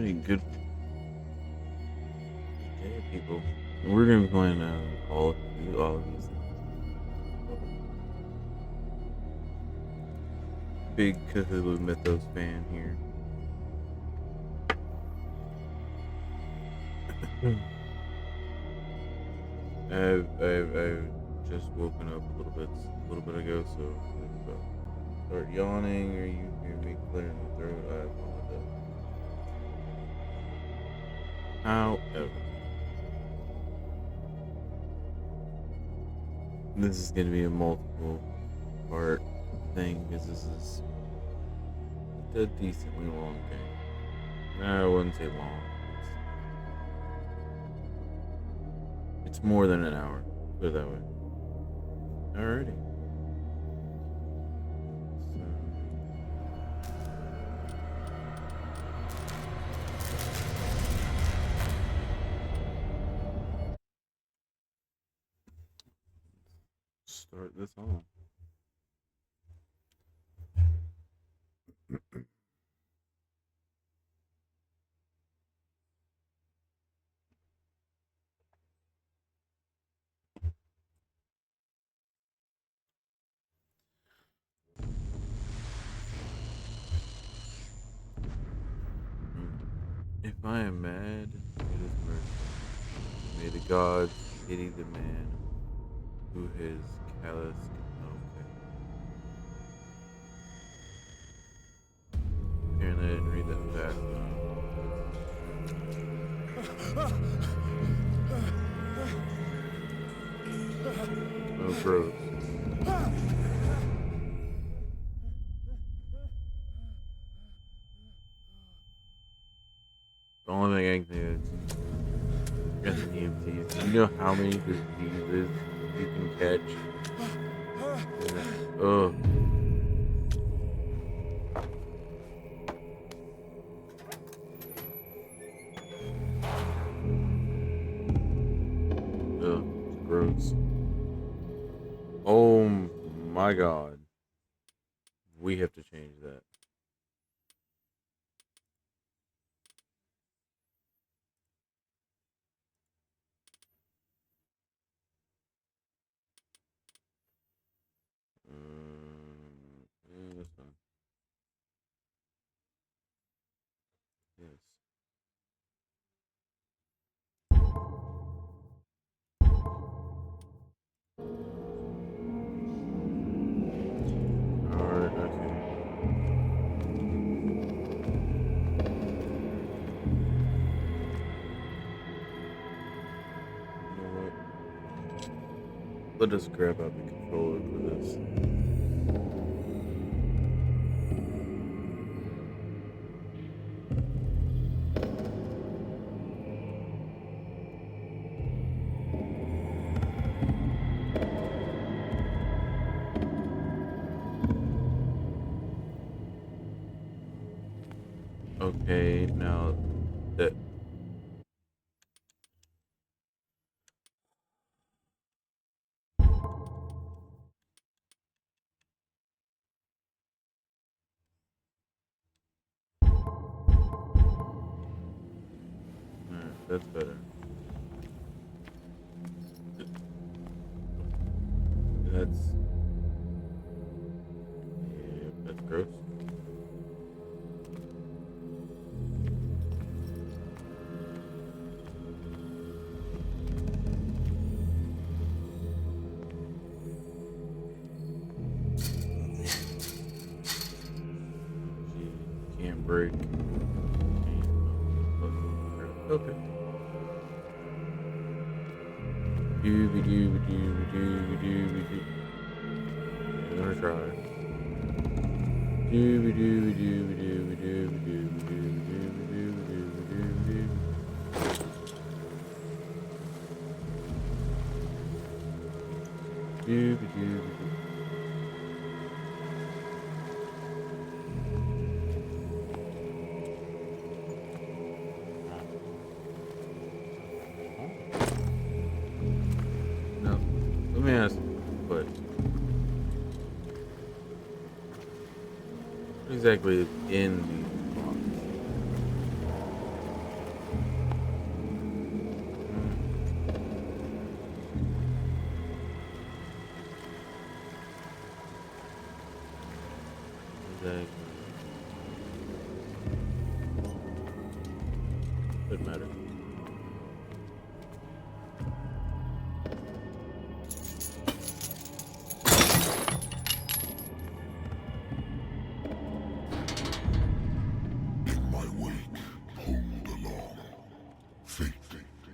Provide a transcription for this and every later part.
Alrighty, good day, people. We're gonna be playing Call of Duty, all of these big Cthulhu Mythos fan here. I've just woken up a little bit ago, so if I start yawning or you hear me clearing my throat, I apologize. However, this is gonna be a multiple part thing because this is a decently long game. No, I wouldn't say long. It's more than an hour. Put it that way. Alrighty. Start this on. If I am mad, it is mercy. May the gods pity the man who his callous. Okay. Apparently, I didn't read that fast enough. Oh, gross. The only thing I can think of is EMTs. Do you know how many diseases you can catch? Oh. Ugh, it's gross. Oh my god. We have to change that. This one. Yes. Alright, okay. You know what? Let us grab out the controller for this. Okay, now that that's better. That's yeah, that's gross. She can't break. Okay. Dooby dooby dooby dooby dooby doo. I'm gonna try. Dooby dooby dooby dooby dooby dooby dooby dooby dooby dooby dooby. Dooby dooby doo. Now, let me ask you, but what exactly is in these boxes? Doesn't matter. In my wake, pulled along, fate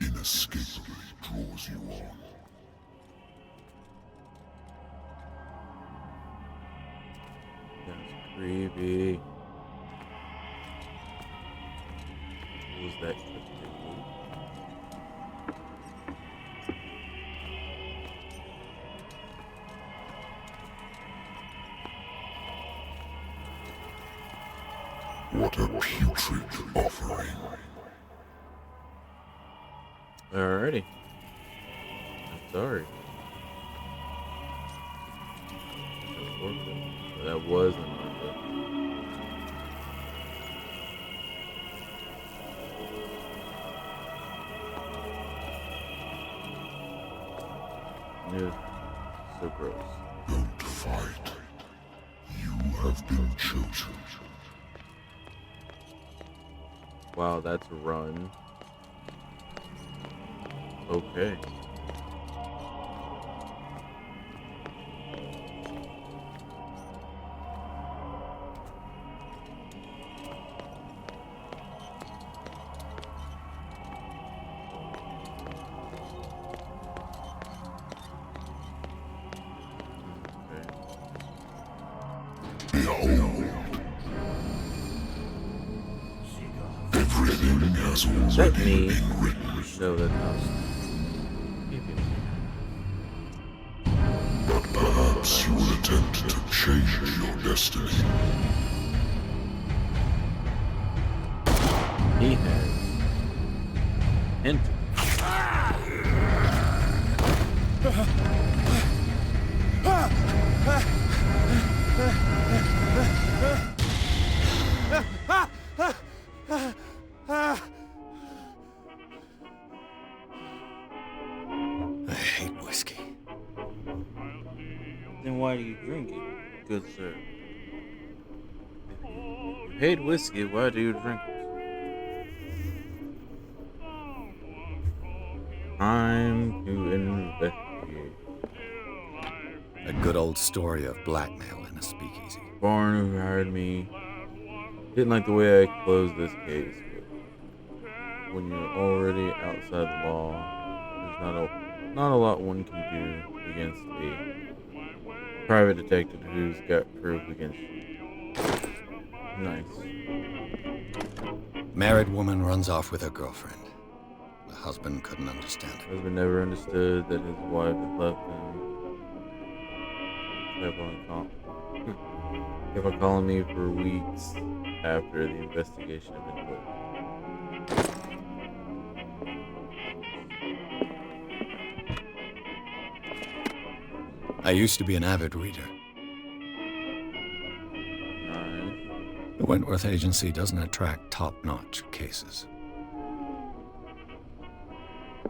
inescapably draws you on. That's creepy. Was that Cthulhu? What a putrid offering. Alrighty. I'm sorry. That was another. Ew. So gross. Don't fight. You have been chosen. Wow, that's a run. Okay. Behold. Everything has already me. been written. No, that's not. But perhaps you will attempt to change your destiny. He has entered. I hate whiskey. Then why do you drink it, good sir? If you hate whiskey, why do you drink it? Time to investigate. A good old story of blackmail in a speakeasy. Barn who hired me didn't like the way I closed this case, but when you're already outside the law, there's not a lot one can do against a private detective who's got proof against you. Nice. Married woman runs off with her girlfriend. The husband couldn't understand it. Husband never understood that his wife had left him. Kept on calling me for weeks after the investigation had been closed. I used to be an avid reader. Nice. The Wentworth Agency doesn't attract top-notch cases. A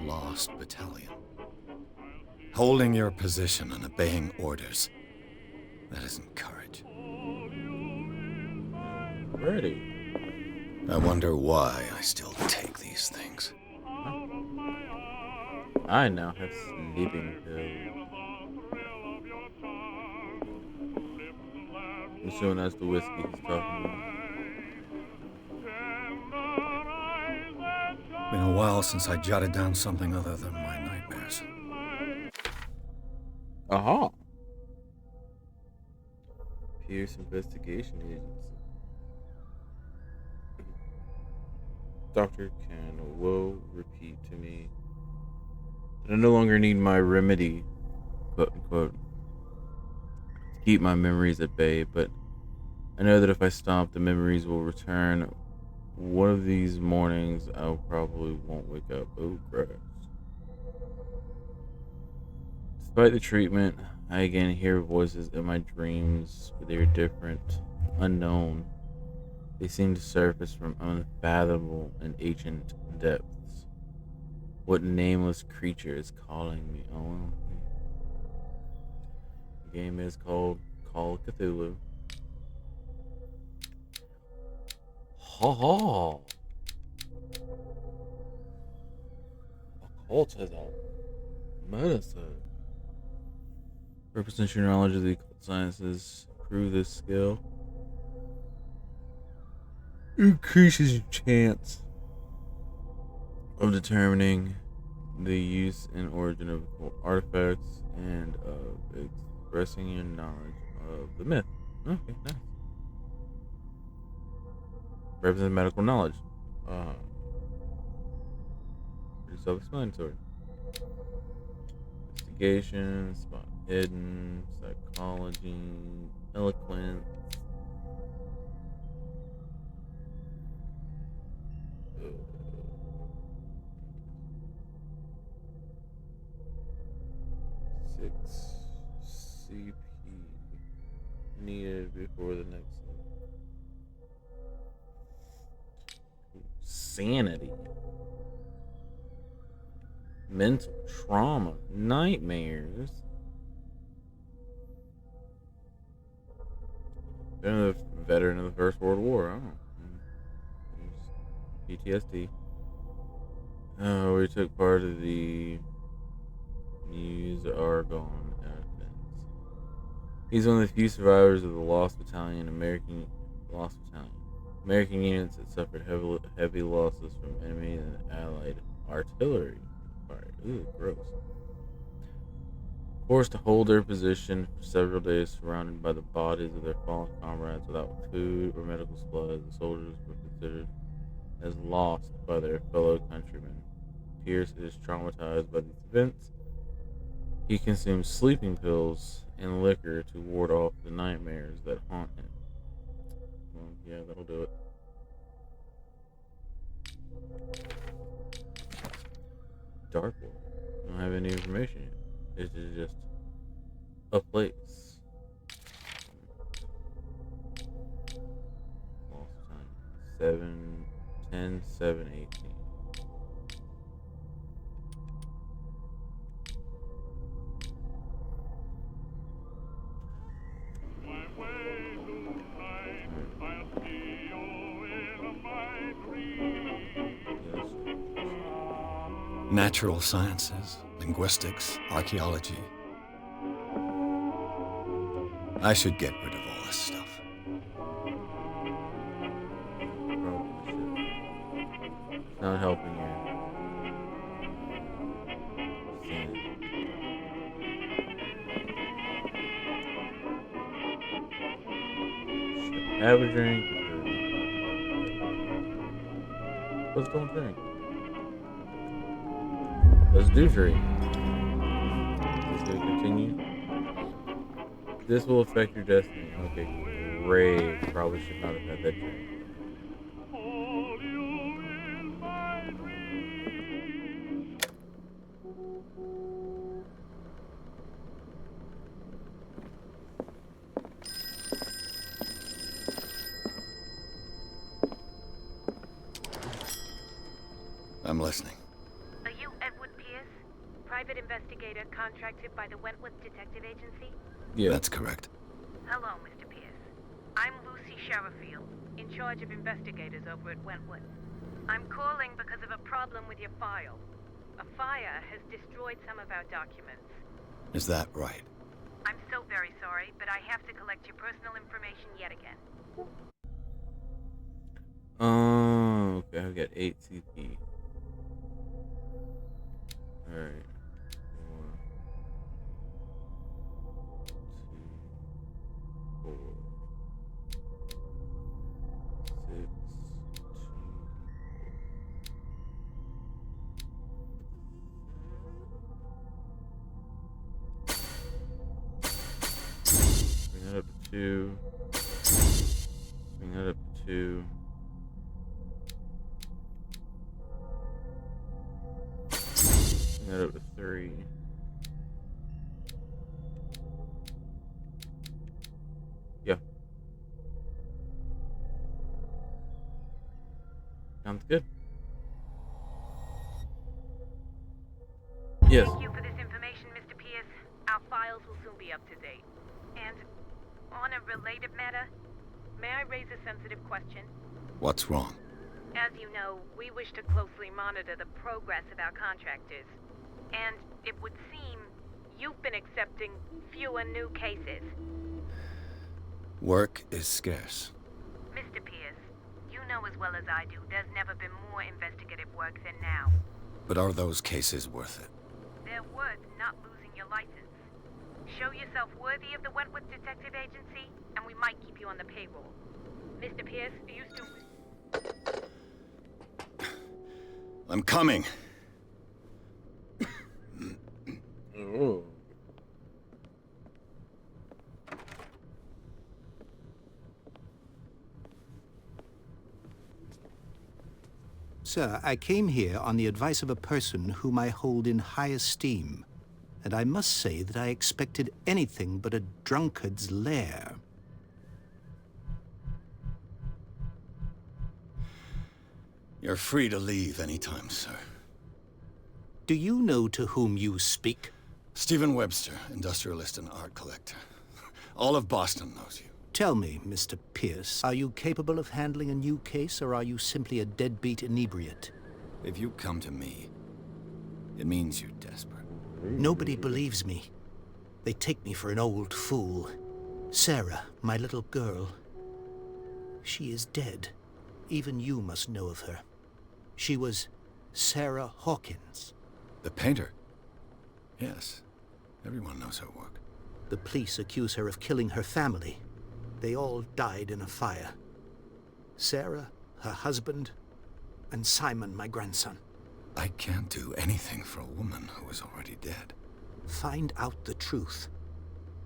lost battalion. Holding your position and obeying orders. That isn't courage. Ready. I wonder why I still take these things. I now have sleeping pills. I'm assuming that's the whiskey he's talking about. Been a while since I jotted down something other than my nightmares. Aha! Pierce Investigation Agency. Dr. Can will repeat to me that I no longer need my remedy, quote unquote, to keep my memories at bay, but I know that if I stop, the memories will return. One of these mornings, I probably won't wake up. Oh, grass. Despite the treatment, I again hear voices in my dreams, but they are different, unknown. They seem to surface from unfathomable and ancient depths. What nameless creature is calling me? Oh, well. The game is called Call of Cthulhu. Oh, occultism, medicine. Represents your knowledge of the occult sciences. Improve this skill. Increases your chance of determining the use and origin of occult artifacts and of expressing your knowledge of the myth. Okay, nice. Represents medical knowledge. Pretty self-explanatory. Investigation, spot hidden, psychology, eloquence. 6 CP needed before the next level. Sanity. Mental trauma. Nightmares. Been a veteran of the First World War. I don't know. PTSD. We took part of the News Argonne events. He's one of the few survivors of the Lost Battalion. American units that suffered heavy losses from enemy and allied artillery fire. Ooh, gross. Forced to hold their position for several days, surrounded by the bodies of their fallen comrades without food or medical supplies, the soldiers were considered as lost by their fellow countrymen. Pierce is traumatized by these events. He consumes sleeping pills and liquor to ward off the nightmares that haunt him. Well, yeah, that'll do it. Dartboard. I don't have any information yet. This is just a place. Lost time. 7/10/7/18. Natural sciences, linguistics, archaeology. I should get rid of all this stuff. It's not helping you. Have a drink. Let's go and drink. Let's do drink. Let's go continue. This will affect your destiny. Okay, great. Probably should not have had that drink. I'm listening. Are you Edward Pierce, private investigator contracted by the Wentworth Detective Agency? Yeah. That's correct. Hello, Mr. Pierce. I'm Lucy Sherrifield, in charge of investigators over at Wentworth. I'm calling because of a problem with your file. A fire has destroyed some of our documents. Is that right? I'm so very sorry, but I have to collect your personal information yet again. Okay, I've got 8 CP. Alright. 4, 2, 4, 6, 2. Bring that up to 2. Bring that up to 2. Bring that up to 3. Yeah. Sounds good. Yes. Thank you for this information, Mr. Pierce. Our files will soon be up to date. And on a related matter, may I raise a sensitive question? What's wrong? As you know, we wish to closely monitor the progress of our contractors. And it would seem you've been accepting fewer new cases. Work is scarce. Mr. Pierce, you know as well as I do, there's never been more investigative work than now. But are those cases worth it? They're worth not losing your license. Show yourself worthy of the Wentworth Detective Agency, and we might keep you on the payroll. Mr. Pierce, are you still... I'm coming. Oh. Sir, I came here on the advice of a person whom I hold in high esteem, and I must say that I expected anything but a drunkard's lair. You're free to leave anytime, sir. Do you know to whom you speak? Stephen Webster, industrialist and art collector. All of Boston knows you. Tell me, Mr. Pierce, are you capable of handling a new case, or are you simply a deadbeat inebriate? If you come to me, it means you're desperate. Nobody believes me. They take me for an old fool. Sarah, my little girl, she is dead. Even you must know of her. She was Sarah Hawkins. The painter? Yes. Everyone knows her work. The police accuse her of killing her family. They all died in a fire. Sarah, her husband, and Simon, my grandson. I can't do anything for a woman who is already dead. Find out the truth.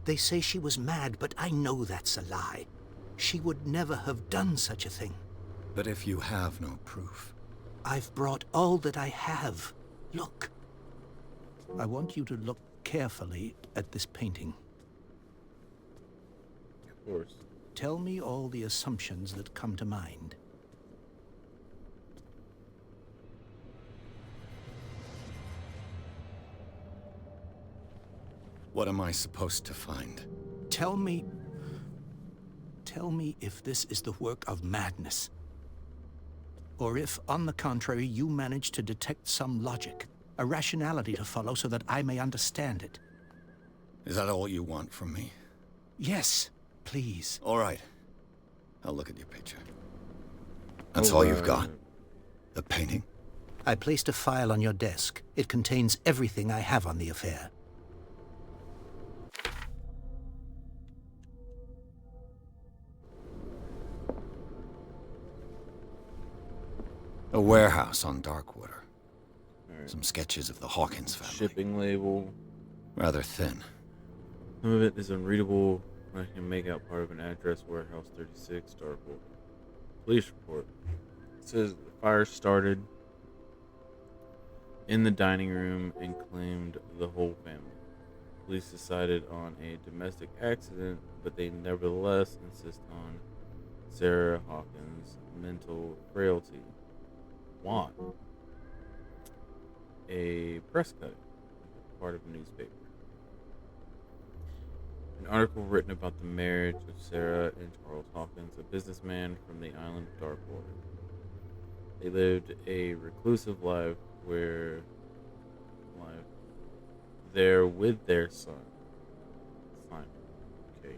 They say she was mad, but I know that's a lie. She would never have done such a thing. But if you have no proof... I've brought all that I have. Look. I want you to look carefully at this painting. Of course. Tell me all the assumptions that come to mind. What am I supposed to find? Tell me if this is the work of madness. Or if, on the contrary, you manage to detect some logic, a rationality to follow so that I may understand it. Is that all you want from me? Yes, please. All right. I'll look at your picture. That's all you've got? The painting? I placed a file on your desk. It contains everything I have on the affair. A warehouse on Darkwater. Alright. Some sketches of the Hawkins family. Shipping label. Rather thin. Some of it is unreadable. I can make out part of an address, warehouse 36, Darkwater. Police report. It says the fire started in the dining room and claimed the whole family. Police decided on a domestic accident, but they nevertheless insist on Sarah Hawkins' mental frailty. Why? A press cutting, part of a newspaper. An article written about the marriage of Sarah and Charles Hawkins, a businessman from the island of Darkwater. They lived a reclusive life there with their son, Simon. Okay.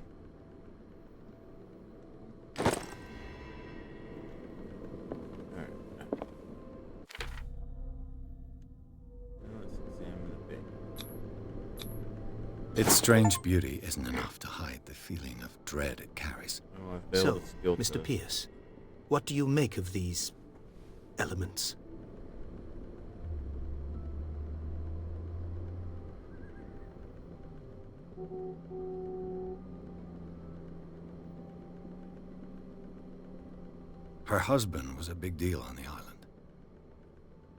Alright. Let's examine the painting. Its strange beauty isn't enough to hide the feeling of dread it carries. Oh, I failed So, the skill Mr. test. Pierce, what do you make of these elements? Her husband was a big deal on the island.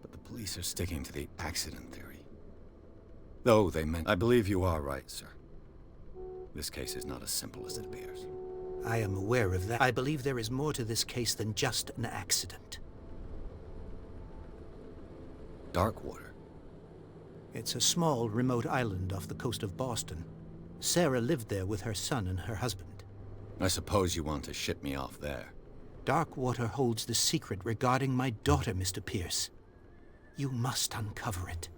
But the police are sticking to the accident theory. Though they meant... I believe you are right, sir. This case is not as simple as it appears. I am aware of that. I believe there is more to this case than just an accident. Darkwater. It's a small, remote island off the coast of Boston. Sarah lived there with her son and her husband. I suppose you want to ship me off there. Darkwater holds the secret regarding my daughter, Mr. Pierce. You must uncover it.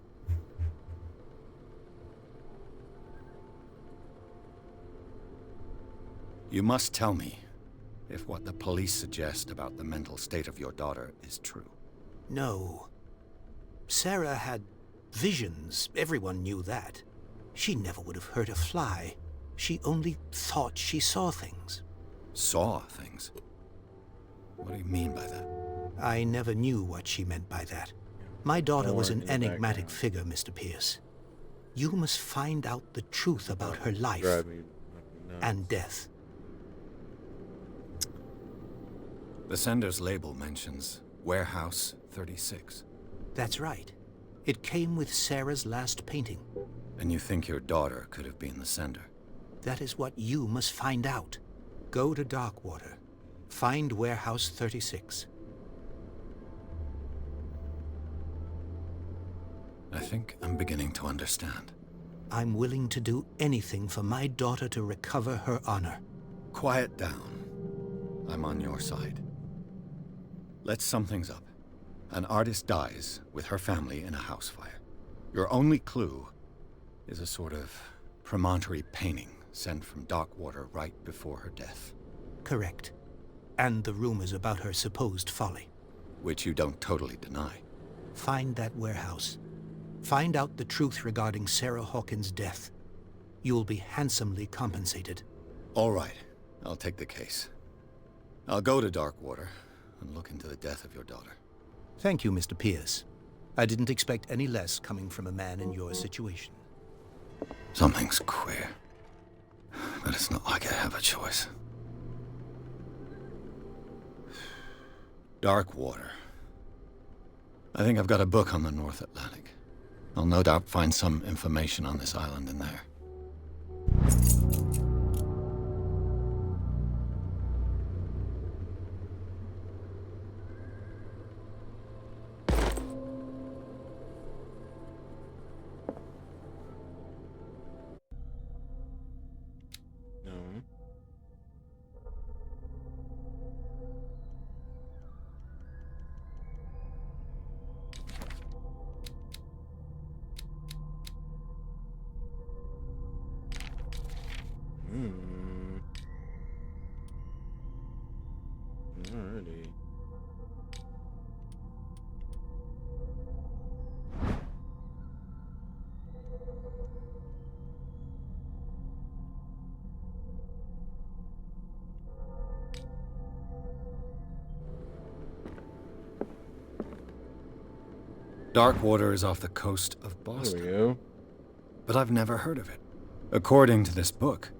You must tell me if what the police suggest about the mental state of your daughter is true. No. Sarah had visions. Everyone knew that. She never would have hurt a fly. She only thought she saw things. Saw things? What do you mean by that? I never knew what she meant by that. My daughter was an in the enigmatic background. figure, Mr. Pierce. You must find out the truth about her life Drive me fucking nuts. and death. The sender's label mentions Warehouse 36. That's right. It came with Sarah's last painting. And you think your daughter could have been the sender? That is what you must find out. Go to Darkwater. Find Warehouse 36. I think I'm beginning to understand. I'm willing to do anything for my daughter to recover her honor. Quiet down. I'm on your side. Let's sum things up. An artist dies with her family in a house fire. Your only clue is a sort of promontory painting sent from Darkwater right before her death. Correct. And the rumors about her supposed folly. Which you don't totally deny. Find that warehouse. Find out the truth regarding Sarah Hawkins' death. You'll be handsomely compensated. All right, I'll take the case. I'll go to Darkwater and look into the death of your daughter. Thank you, Mr. Pierce. I didn't expect any less coming from a man in your situation. Something's queer. But it's not like I have a choice. Darkwater. I think I've got a book on the North Atlantic. I'll no doubt find some information on this island in there. No. Alrighty. Darkwater is off the coast of There Boston. we go. But I've never heard of it. According to this book,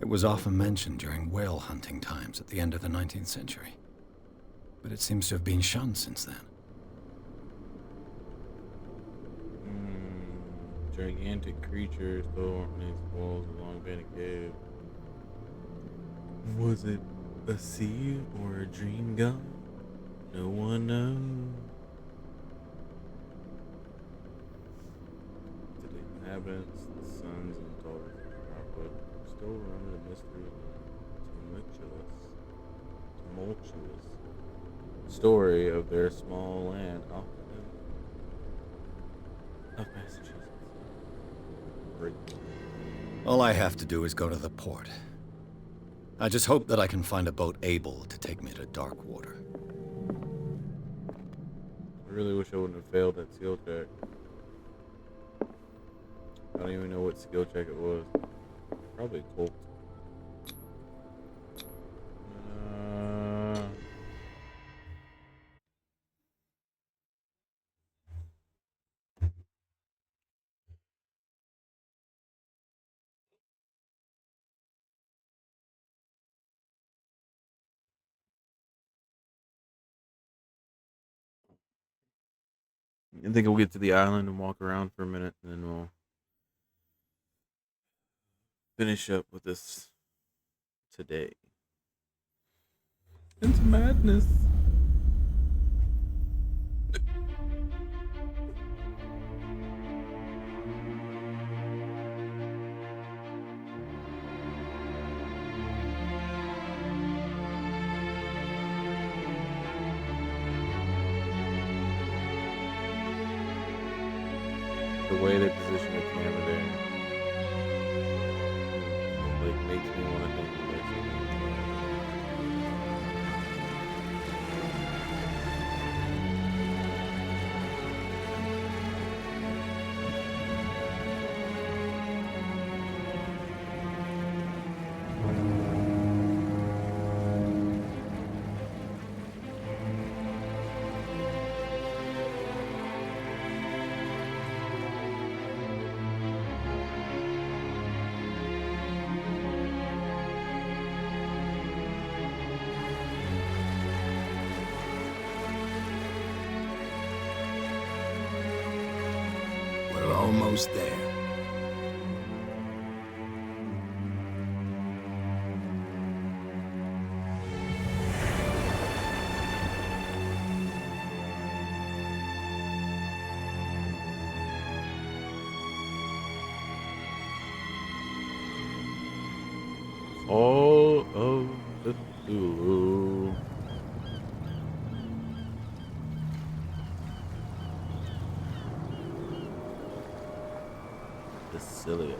it was often mentioned during whale hunting times at the end of the 19th century. But it seems to have been shunned since then. Gigantic creatures throw on its walls along Vanna Cave. Was it a sea or a dream gone? No one knows. To the inhabitants, the sons and daughters of Rockwood still run a mystery tumultuous story of their small land off of Massachusetts. Great. All I have to do is go to the port. I just hope that I can find a boat able to take me to Darkwater. I really wish I wouldn't have failed that skill check. I don't even know what skill check it was. Probably Colt. I think we'll get to the island and walk around for a minute, and then we'll finish up with this today. It's madness. way they position the camera there, like, makes me want to think that there's We're almost there. Call of Cthulhu. Basilia.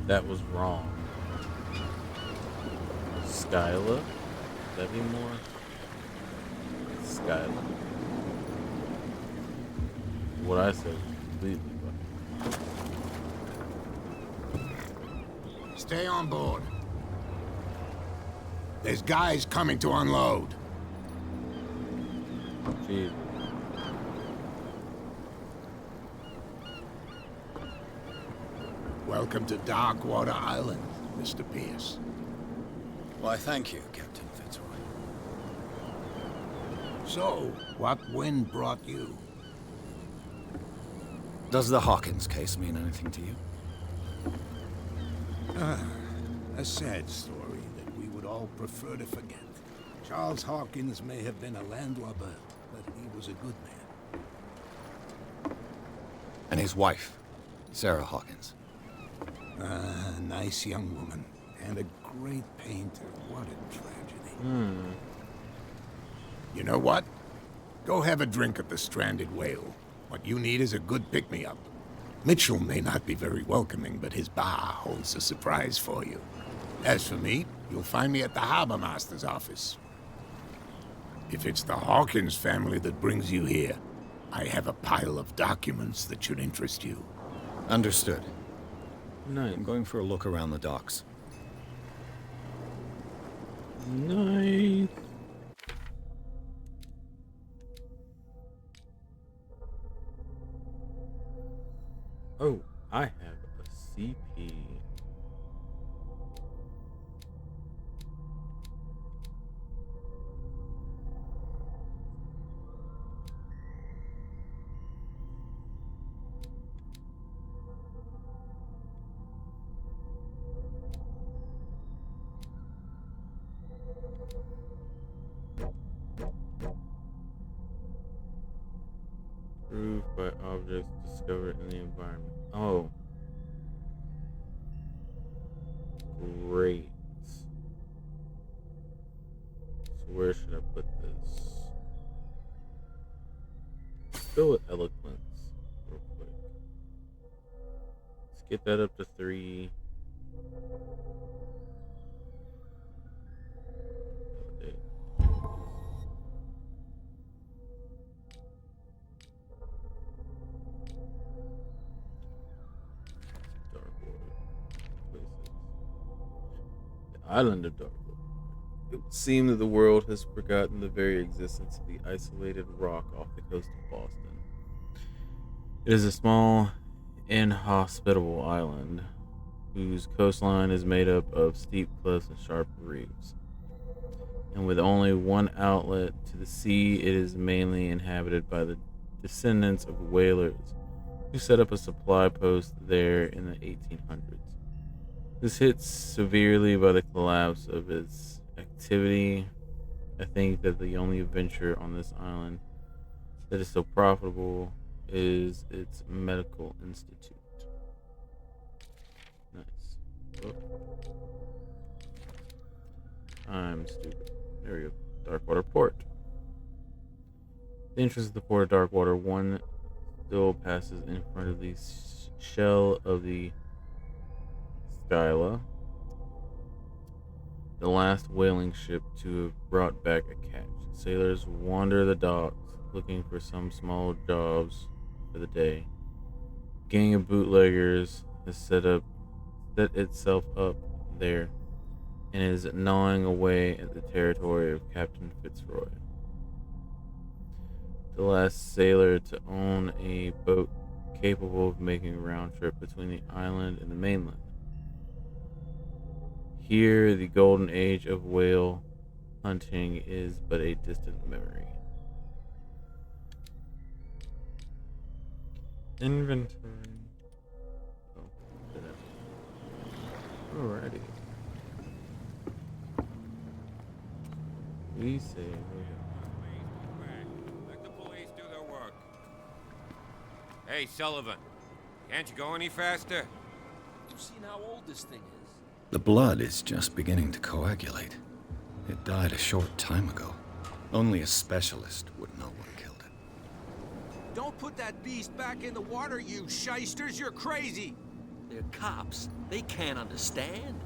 That was wrong. Skyla? That'd be more. Skyla. What I said was completely wrong. Stay on board. There's guys coming to unload. Jesus. Welcome to Darkwater Island, Mr. Pierce. Why, thank you, Captain Fitzroy. So, what wind brought you? Does the Hawkins case mean anything to you? A sad story that we would all prefer to forget. Charles Hawkins may have been a landlubber, but he was a good man. And his wife, Sarah Hawkins. A nice young woman, and a great painter. What a tragedy. You know what? Go have a drink at the Stranded Whale. What you need is a good pick-me-up. Mitchell may not be very welcoming, but his bar holds a surprise for you. As for me, you'll find me at the Harbor Master's office. If it's the Hawkins family that brings you here, I have a pile of documents that should interest you. Understood. Nice. I'm going for a look around the docks. Nice. Oh, I have a CP. Proved by objects discovered in the environment. Oh. Great. So where should I put this? Let's go with eloquence real quick. Let's get that up to 3. Island of Darkwood. It would seem that the world has forgotten the very existence of the isolated rock off the coast of Boston. It is a small, inhospitable island whose coastline is made up of steep cliffs and sharp reefs. And with only one outlet to the sea, it is mainly inhabited by the descendants of whalers who set up a supply post there in the 1800s. This hits severely by the collapse of its activity. I think that the only venture on this island that is so profitable is its medical institute. Nice. Oh. I'm stupid. There we go. Darkwater Port. The entrance of the port of Darkwater 1 still passes in front of the shell of the Skyla, the last whaling ship to have brought back a catch. Sailors wander the docks looking for some small jobs for the day. A gang of bootleggers has set itself up there and is gnawing away at the territory of Captain Fitzroy, the last sailor to own a boat capable of making a round trip between the island and the mainland. Here, the golden age of whale hunting is but a distant memory. Inventory. Oh, didn't. Alrighty. We say Let the police do their work. Hey, Sullivan. Can't you go any faster? You've seen how old this thing is. The blood is just beginning to coagulate. It died a short time ago. Only a specialist would know what killed it. Don't put that beast back in the water, you shysters! You're crazy! They're cops. They can't understand.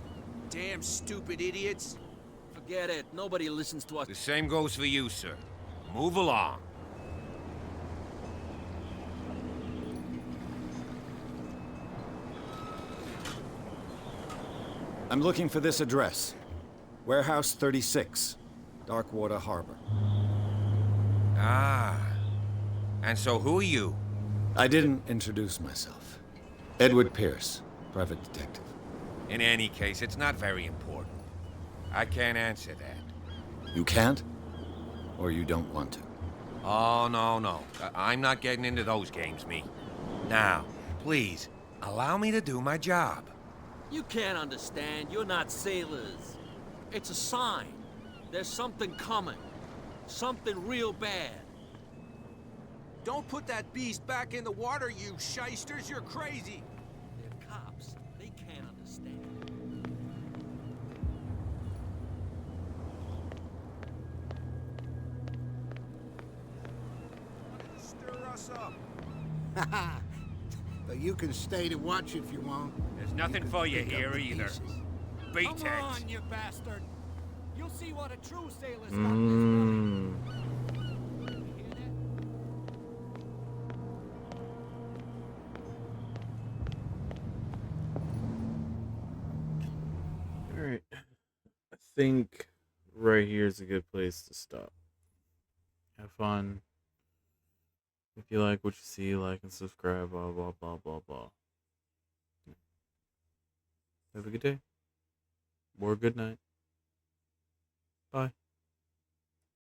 Damn stupid idiots. Forget it. Nobody listens to us. The same goes for you, sir. Move along. I'm looking for this address. Warehouse 36, Darkwater Harbor. Ah. And so who are you? I didn't introduce myself. Edward Pierce, private detective. In any case, it's not very important. I can't answer that. You can't? Or you don't want to? Oh, no. I'm not getting into those games, me. Now, please, allow me to do my job. You can't understand. You're not sailors. It's a sign. There's something coming. Something real bad. Don't put that beast back in the water, you shysters! You're crazy! They're cops. They can't understand. Stir us up. But you can stay to watch if you want. There's nothing for you here either. Beat Come it. on, you bastard! You'll see what a true sailor's got in his blood. You hear that? alright. I think right here is a good place to stop. Have fun. If you like what you see, like and subscribe, blah blah blah blah blah. Have a good day. Or good night. Bye.